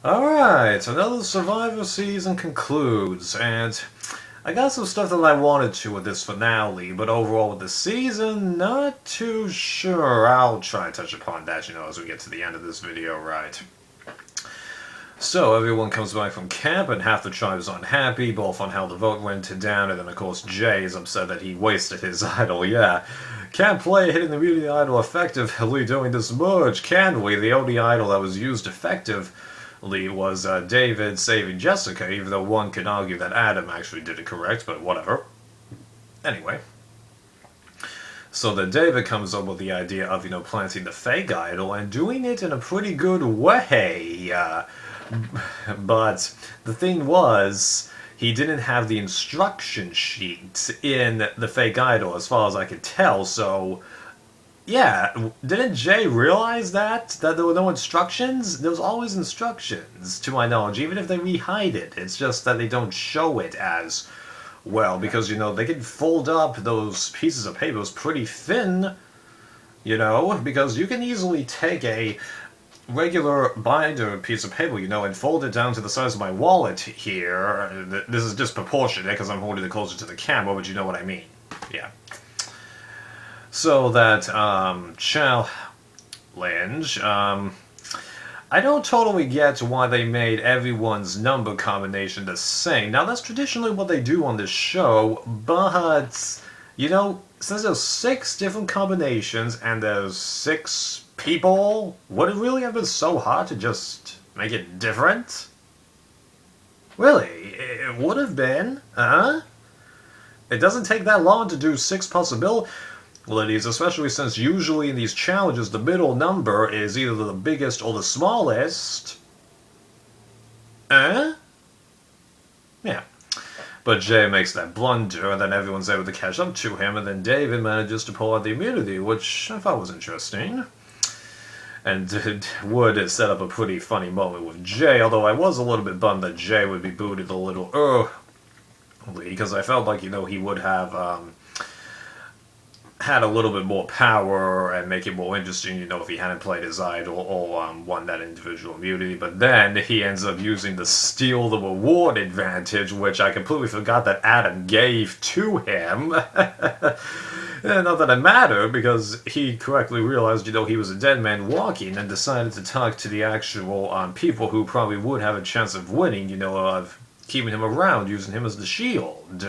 Alright, another Survivor season concludes, and I got some stuff that I wanted to with this finale, but overall with the season, not too sure. I'll try and touch upon that, as we get to the end of this video, right? So, everyone comes back from camp, and half the tribe is unhappy, both on how the vote went down, and then of course Jay is upset that he wasted his idol, yeah. Can't play hitting the immunity idol effectively during this merge, can we? The only idol that was used effectively was David saving Jessica, even though one could argue that Adam actually did it correct, but whatever. Anyway. So then David comes up with the idea of, planting the fake idol and doing it in a pretty good way. But the thing was, he didn't have the instruction sheet in the fake idol, as far as I could tell, so... Yeah, didn't Jay realize that? That there were no instructions? There was always instructions, to my knowledge, even if they re-hide it. It's just that they don't show it as well, because, they can fold up those pieces of paper pretty thin, because you can easily take a regular binder piece of paper, and fold it down to the size of my wallet here. This is disproportionate because I'm holding it closer to the camera, but you know what I mean. Yeah. So that, challenge, I don't totally get why they made everyone's number combination the same. Now, that's traditionally what they do on this show, but, since there's 6 different combinations and there's 6 people, would it really have been so hard to just make it different? Really? It would have been, huh? It doesn't take that long to do 6 possibilities, especially since usually in these challenges the middle number is either the biggest or the smallest. Yeah. But Jay makes that blunder, and then everyone's able to catch up to him, and then David manages to pull out the immunity, which I thought was interesting. And it would set up a pretty funny moment with Jay, although I was a little bit bummed that Jay would be booted a little early, because I felt like, he would have had a little bit more power and make it more interesting, if he hadn't played his idol or won that individual immunity. But then he ends up using the steal the reward advantage, which I completely forgot that Adam gave to him. Not that it mattered, because he correctly realized, he was a dead man walking and decided to talk to the actual people who probably would have a chance of winning, of keeping him around, using him as the shield.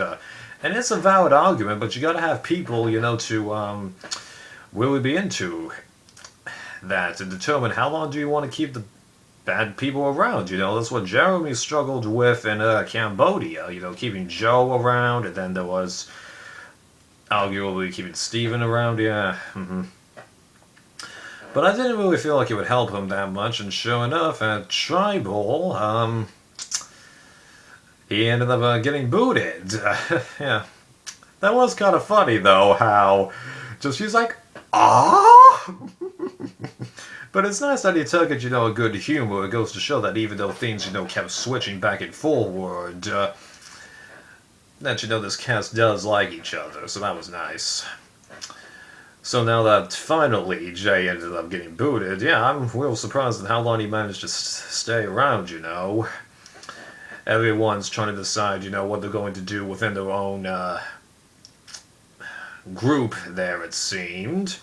And it's a valid argument, but you gotta have people, to really be into that to determine how long do you want to keep the bad people around. That's what Jeremy struggled with in Cambodia, keeping Joe around, and then there was arguably keeping Steven around, yeah. But I didn't really feel like it would help him that much, and sure enough, at Tribal, he ended up getting booted. Yeah. That was kind of funny, though, how just she's like, ah. But it's nice that he took it, a good humor. It goes to show that even though things, kept switching back and forward, that, this cast does like each other, so that was nice. So now that finally Jay ended up getting booted, yeah, I'm real surprised at how long he managed to stay around, Everyone's trying to decide, what they're going to do within their own group there, it seemed.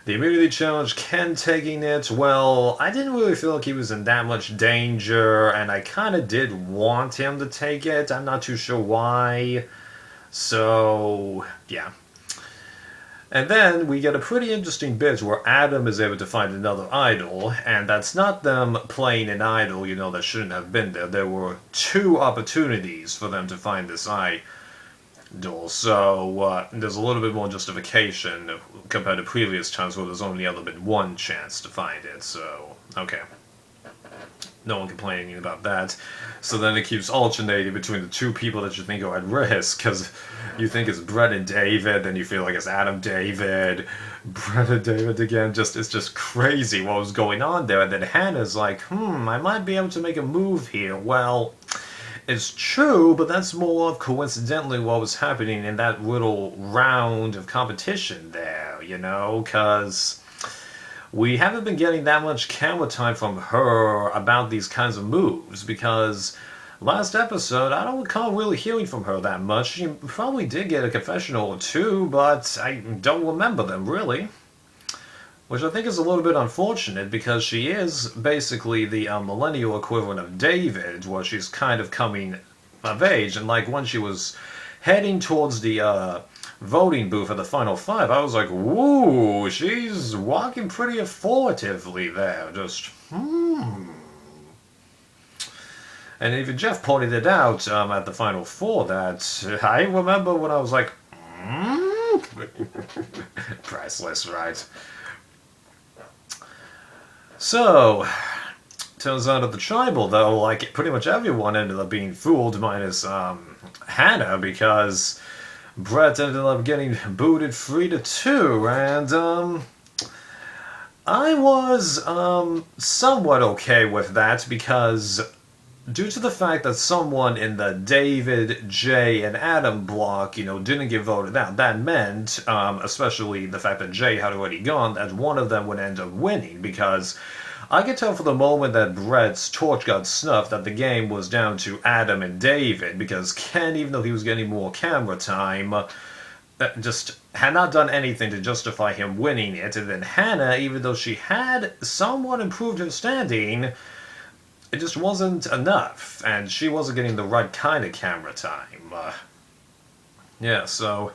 The immunity challenge, Ken taking it, well, I didn't really feel like he was in that much danger, and I kind of did want him to take it. I'm not too sure why. So, yeah. And then we get a pretty interesting bit where Adam is able to find another idol, and that's not them playing an idol, that shouldn't have been there. There were 2 opportunities for them to find this idol, so there's a little bit more justification compared to previous times where there's only ever been 1 chance to find it, so, okay. No one complaining about that. So then it keeps alternating between the 2 people that you think are at risk, because you think it's Brett and David, then you feel like it's Adam David, Brett and David again. It's just crazy what was going on there. And then Hannah's like, I might be able to make a move here. Well, it's true, but that's more of coincidentally what was happening in that little round of competition there, because we haven't been getting that much camera time from her about these kinds of moves because last episode I don't recall really hearing from her that much. She probably did get a confessional or two, but I don't remember them really. Which I think is a little bit unfortunate because she is basically the millennial equivalent of David, where she's kind of coming of age. And like when she was heading towards the voting booth at the Final Five, I was like, woo, she's walking pretty authoritatively there. Just, And even Jeff pointed it out at the Final Four that I remember when I was like, priceless, right? So, turns out at the tribal, though, like, pretty much everyone ended up being fooled, minus Hannah, because Brett ended up getting booted 3-2, and I was somewhat okay with that, because due to the fact that someone in the David, Jay, and Adam block, didn't get voted out, that meant, especially the fact that Jay had already gone, that one of them would end up winning, because I could tell for the moment that Brett's torch got snuffed that the game was down to Adam and David, because Ken, even though he was getting more camera time, just had not done anything to justify him winning it, and then Hannah, even though she had somewhat improved her standing, it just wasn't enough, and she wasn't getting the right kind of camera time. So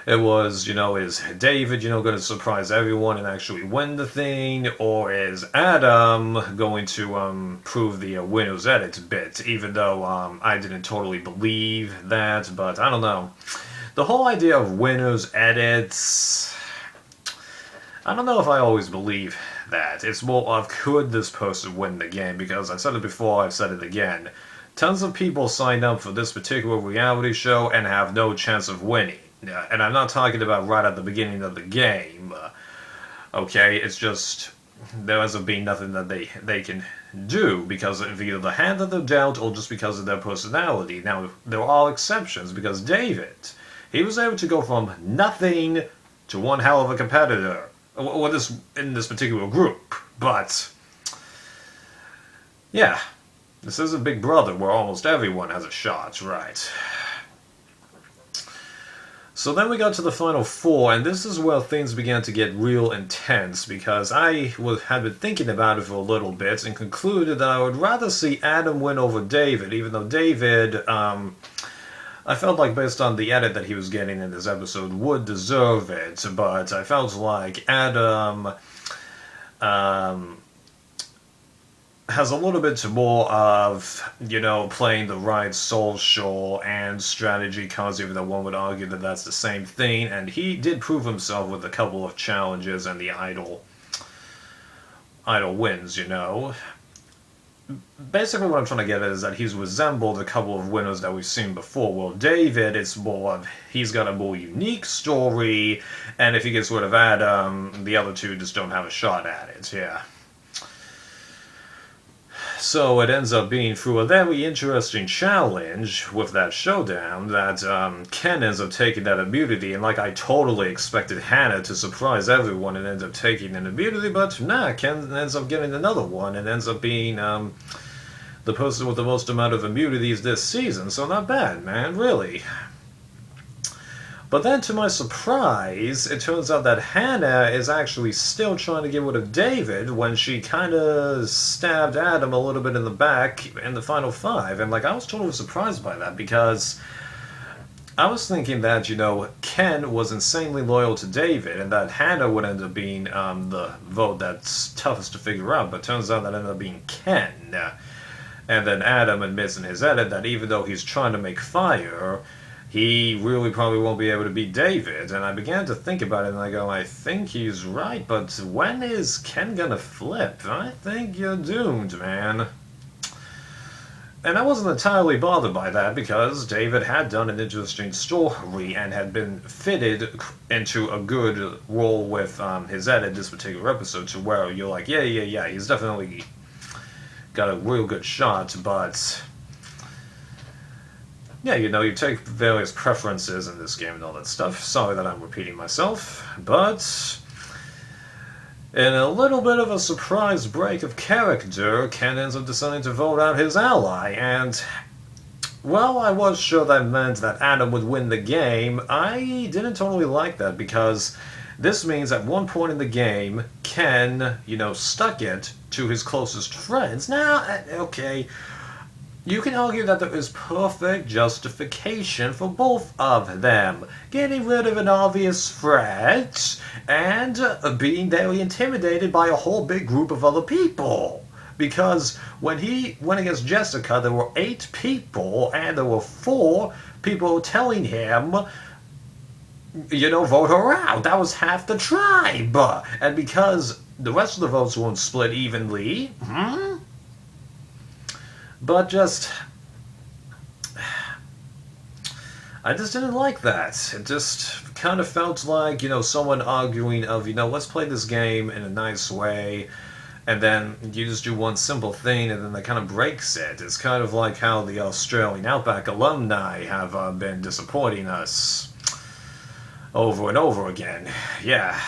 it was, is David, going to surprise everyone and actually win the thing, or is Adam going to prove the winner's edit bit, even though I didn't totally believe that, but I don't know. The whole idea of winner's edits, I don't know if I always believe that. It's more of, could this person win the game? Because I've said it before, I've said it again. Tons of people sign up for this particular reality show and have no chance of winning. And I'm not talking about right at the beginning of the game. Okay, it's just there ends up being nothing that they can do because of either the hand that they're dealt or just because of their personality. Now, there are exceptions because David, he was able to go from nothing to one hell of a competitor. Or in this particular group, but yeah, this is a Big Brother where almost everyone has a shot, right? So then we got to the Final Four, and this is where things began to get real intense, because I had been thinking about it for a little bit and concluded that I would rather see Adam win over David, even though David, I felt like based on the edit that he was getting in this episode would deserve it, but I felt like Adam has a little bit more of, playing the right social and strategy cards, even though one would argue that that's the same thing, and he did prove himself with a couple of challenges and the idol wins, Basically what I'm trying to get at is that he's resembled a couple of winners that we've seen before. Well, David, it's more of, he's got a more unique story, and if he gets rid of Adam, the other two just don't have a shot at it, yeah. So it ends up being through a very interesting challenge with that showdown that Ken ends up taking that immunity, and like I totally expected Hannah to surprise everyone and end up taking an immunity, but nah, Ken ends up getting another one and ends up being the person with the most amount of immunities this season, so not bad, man, really. But then, to my surprise, it turns out that Hannah is actually still trying to get rid of David when she kind of stabbed Adam a little bit in the back in the Final Five. And, I was totally surprised by that because I was thinking that, Ken was insanely loyal to David and that Hannah would end up being the vote that's toughest to figure out. But turns out that ended up being Ken. And then Adam admits in his edit that even though he's trying to make fire, he really probably won't be able to beat David. And I began to think about it, and I go, I think he's right, but when is Ken gonna flip? I think you're doomed, man. And I wasn't entirely bothered by that, because David had done an interesting story and had been fitted into a good role with his edit this particular episode, to where you're like, yeah, he's definitely got a real good shot, but yeah, you take various preferences in this game and all that stuff. Sorry that I'm repeating myself, but In a little bit of a surprise break of character, Ken ends up deciding to vote out his ally, and well, I was sure that meant that Adam would win the game. I didn't totally like that because this means at one point in the game, Ken, stuck it to his closest friends. Now, okay, you can argue that there is perfect justification for both of them. Getting rid of an obvious threat and being very intimidated by a whole big group of other people. Because when he went against Jessica, there were 8 people, and there were 4 people telling him, vote her out. That was half the tribe. And because the rest of the votes weren't split evenly, but I just didn't like that. It just kind of felt like, someone arguing of, let's play this game in a nice way, and then you just do one simple thing, and then that kind of breaks it. It's kind of like how the Australian Outback alumni have been disappointing us over and over again. Yeah.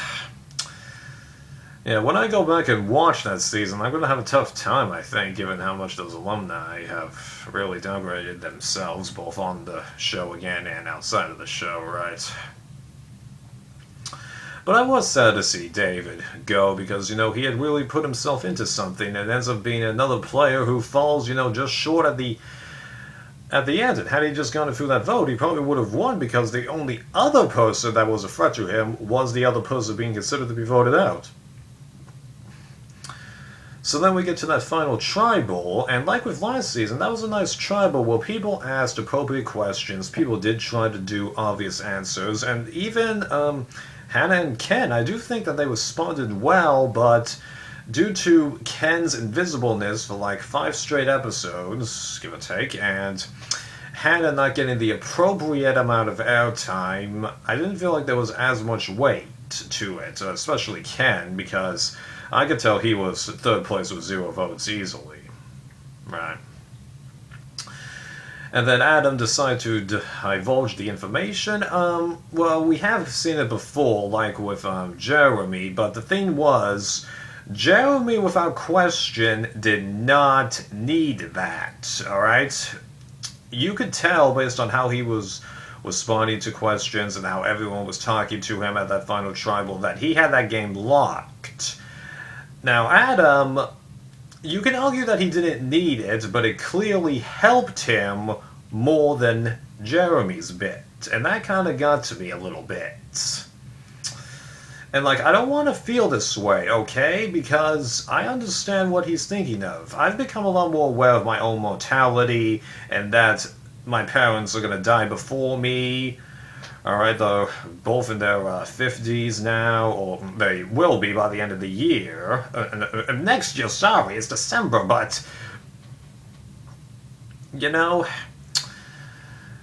Yeah, when I go back and watch that season, I'm going to have a tough time, I think, given how much those alumni have really downgraded themselves, both on the show again and outside of the show, right? But I was sad to see David go because, he had really put himself into something and ends up being another player who falls, just short at the end. And had he just gone through that vote, he probably would have won because the only other person that was a threat to him was the other person being considered to be voted out. So then we get to that final tribal, and like with last season, that was a nice tribal where people asked appropriate questions, people did try to do obvious answers, and even Hannah and Ken, I do think that they responded well, but due to Ken's invisibleness for like 5 straight episodes, give or take, and Hannah not getting the appropriate amount of airtime, I didn't feel like there was as much weight to it, especially Ken, because I could tell he was 3rd place with 0 votes easily. Right. And then Adam decided to divulge the information. Well, we have seen it before, like with Jeremy, but the thing was, Jeremy, without question, did not need that, alright? You could tell, based on how he was responding to questions and how everyone was talking to him at that final tribal, that he had that game locked. Now, Adam, you can argue that he didn't need it, but it clearly helped him more than Jeremy's bit. And that kind of got to me a little bit. And, I don't want to feel this way, okay? Because I understand what he's thinking of. I've become a lot more aware of my own mortality, and that my parents are going to die before me. Alright, they're both in their 50s now, or they will be by the end of the year. Next year, sorry, it's December, but...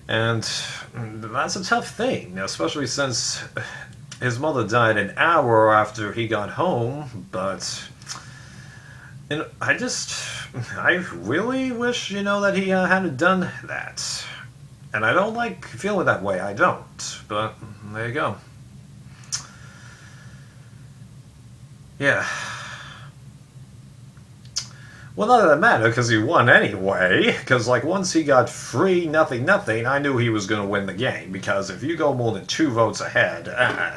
And that's a tough thing, especially since his mother died an hour after he got home, but... I really wish, that he hadn't done that. And I don't like feeling that way, I don't. But, there you go. Yeah. Well, none of that mattered, because he won anyway. Because, once he got 3-0, I knew he was going to win the game. Because if you go more than 2 votes ahead,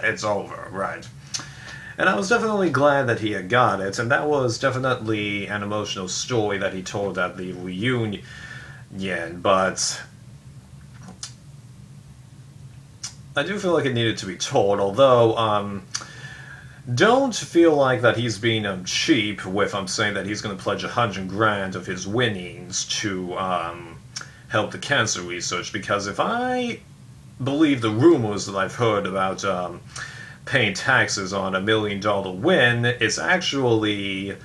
it's over, right? And I was definitely glad that he had got it. And that was definitely an emotional story that he told at the reunion. But I do feel like it needed to be told, although, don't feel like that he's being cheap with saying that he's going to pledge $100,000 of his winnings to help the cancer research, because if I believe the rumors that I've heard about paying taxes on $1 million win, it's actually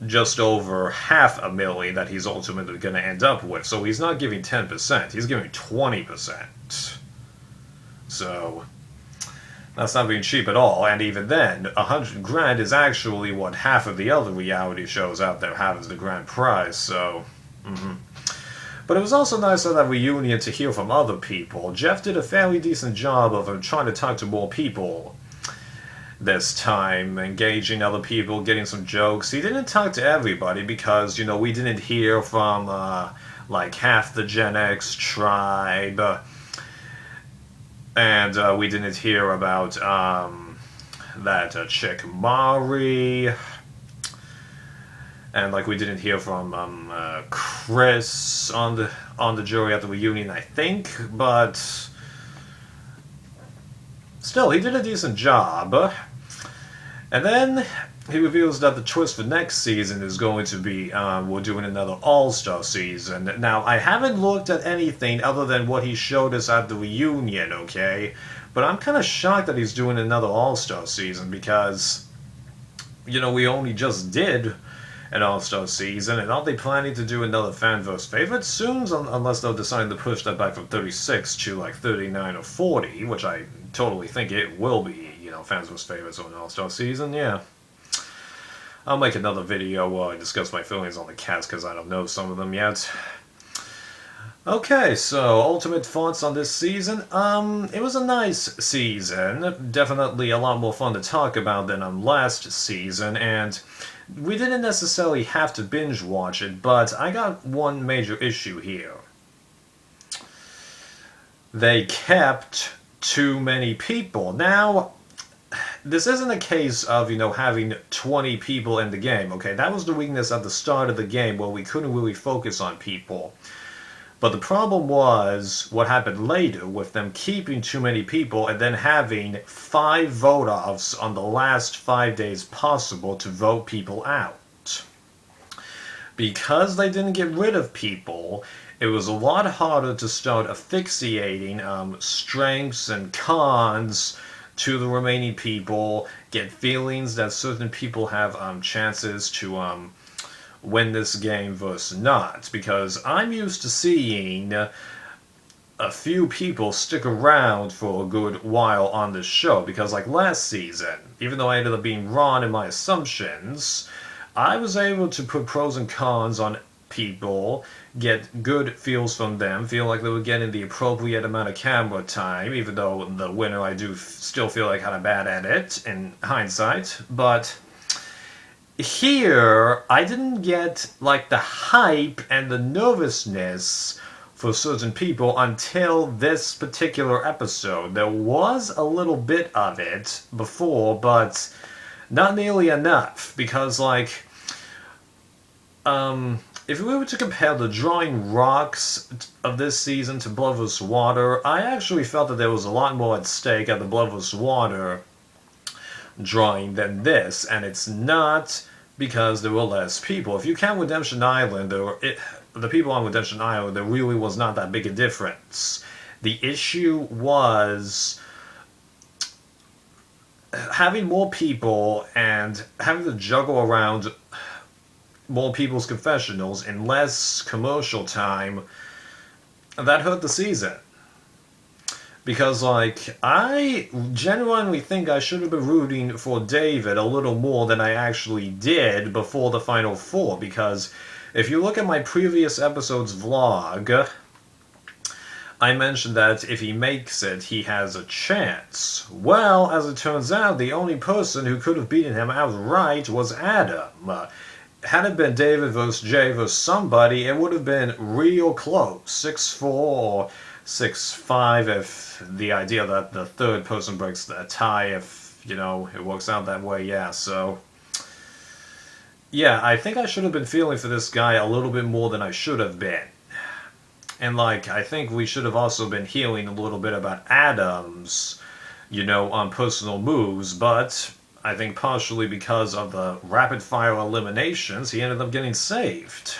just over $500,000 that he's ultimately going to end up with. So he's not giving 10%, he's giving 20%. So that's not being cheap at all, and even then, $100,000 is actually what half of the other reality shows out there have as the grand prize, so... But it was also nice at that reunion to hear from other people. Jeff did a fairly decent job of trying to talk to more people. this time, engaging other people, getting some jokes. He didn't talk to everybody because, we didn't hear from, like, half the Gen X tribe, and we didn't hear about, that chick Mari, and, like, we didn't hear from, Chris on the jury at the reunion, I think, but still, he did a decent job. And then he reveals that the twist for next season is going to be we're doing another All-Star season. Now, I haven't looked at anything other than what he showed us at the reunion, okay? But I'm kind of shocked that he's doing another All-Star season because, we only just did an All-Star season, and aren't they planning to do another Fan vs. Favorite soon? Unless they'll decide to push that back from 36 to like 39 or 40, which I totally think it will be. Fans vs. Favorites on an All-Star season, yeah. I'll make another video where I discuss my feelings on the cats because I don't know some of them yet. Okay, so ultimate thoughts on this season. It was a nice season. Definitely a lot more fun to talk about than last season, and we didn't necessarily have to binge watch it, but I got one major issue here. They kept too many people. Now, this isn't a case of, having 20 people in the game, okay? That was the weakness at the start of the game where we couldn't really focus on people. But the problem was what happened later with them keeping too many people and then having 5 vote-offs on the last 5 days possible to vote people out. Because they didn't get rid of people, it was a lot harder to start asphyxiating strengths and cons to the remaining people, get feelings that certain people have chances to win this game versus not. Because I'm used to seeing a few people stick around for a good while on this show. Because like last season, even though I ended up being wrong in my assumptions, I was able to put pros and cons on people, get good feels from them, feel like they were getting the appropriate amount of camera time, even though the winner I do still feel like kind of bad at it in hindsight. But here, I didn't get like the hype and the nervousness for certain people until this particular episode. There was a little bit of it before, but not nearly enough, because like if we were to compare the drawing rocks of this season to Blood vs. Water, I actually felt that there was a lot more at stake at the Blood vs. Water drawing than this, and it's not because there were less people. If you count Redemption Island, the people on Redemption Island, there really was not that big a difference. The issue was having more people and having to juggle around more people's confessionals in less commercial time. That hurt the season. Because, like, I genuinely think I should have been rooting for David a little more than I actually did before the Final Four. Because if you look at my previous episode's vlog, I mentioned that if he makes it, he has a chance. Well, as it turns out, the only person who could have beaten him outright was Adam. Had it been David versus Jay versus somebody, it would have been real close. 6-4 or 6-5 if the idea that the third person breaks the tie, if, it works out that way, yeah. So, yeah, I think I should have been feeling for this guy a little bit more than I should have been. And, like, I think we should have also been healing a little bit about Adam's, personal moves, but I think partially because of the rapid-fire eliminations, he ended up getting saved.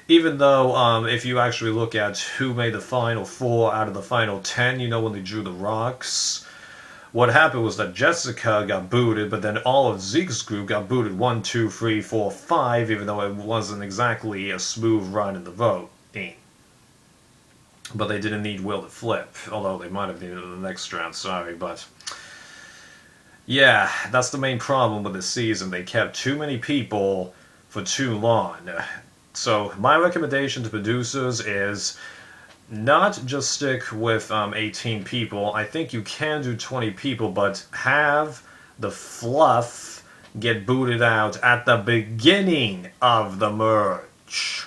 Even though, if you actually look at who made the Final Four out of the Final 10, when they drew the rocks, what happened was that Jessica got booted, but then all of Zeke's group got booted 1, 2, 3, 4, 5, even though it wasn't exactly a smooth run in the vote. But they didn't need Will to flip, although they might have needed it in the next round, sorry, but yeah, that's the main problem with this season. They kept too many people for too long. So my recommendation to producers is not just stick with 18 people. I think you can do 20 people, but have the fluff get booted out at the beginning of the merge.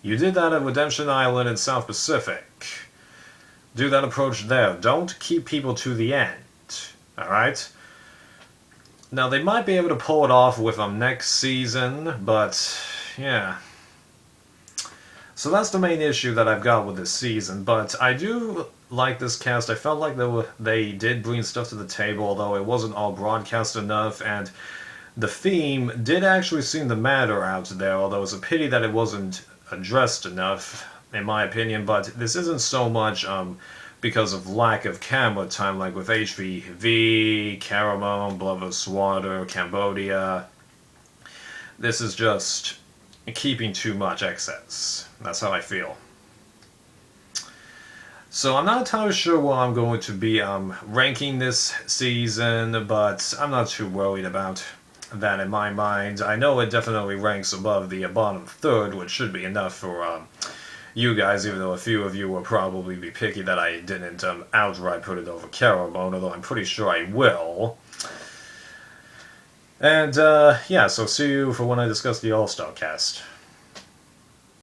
You did that at Redemption Island in South Pacific. Do that approach there. Don't keep people to the end. Alright? Now, they might be able to pull it off with them next season, but yeah. So that's the main issue that I've got with this season, but I do like this cast. I felt like they did bring stuff to the table, although it wasn't all broadcast enough, and the theme did actually seem to matter out there, although it's a pity that it wasn't addressed enough, in my opinion, but this isn't so much because of lack of camera time, like with HVV, Caramel, Blood Cambodia. This is just keeping too much excess. That's how I feel. So I'm not entirely sure what I'm going to be ranking this season, but I'm not too worried about that in my mind. I know it definitely ranks above the bottom third, which should be enough for you guys, even though a few of you will probably be picky that I didn't outright put it over Caramel, although I'm pretty sure I will. And yeah, so see you for when I discuss the All-Star cast.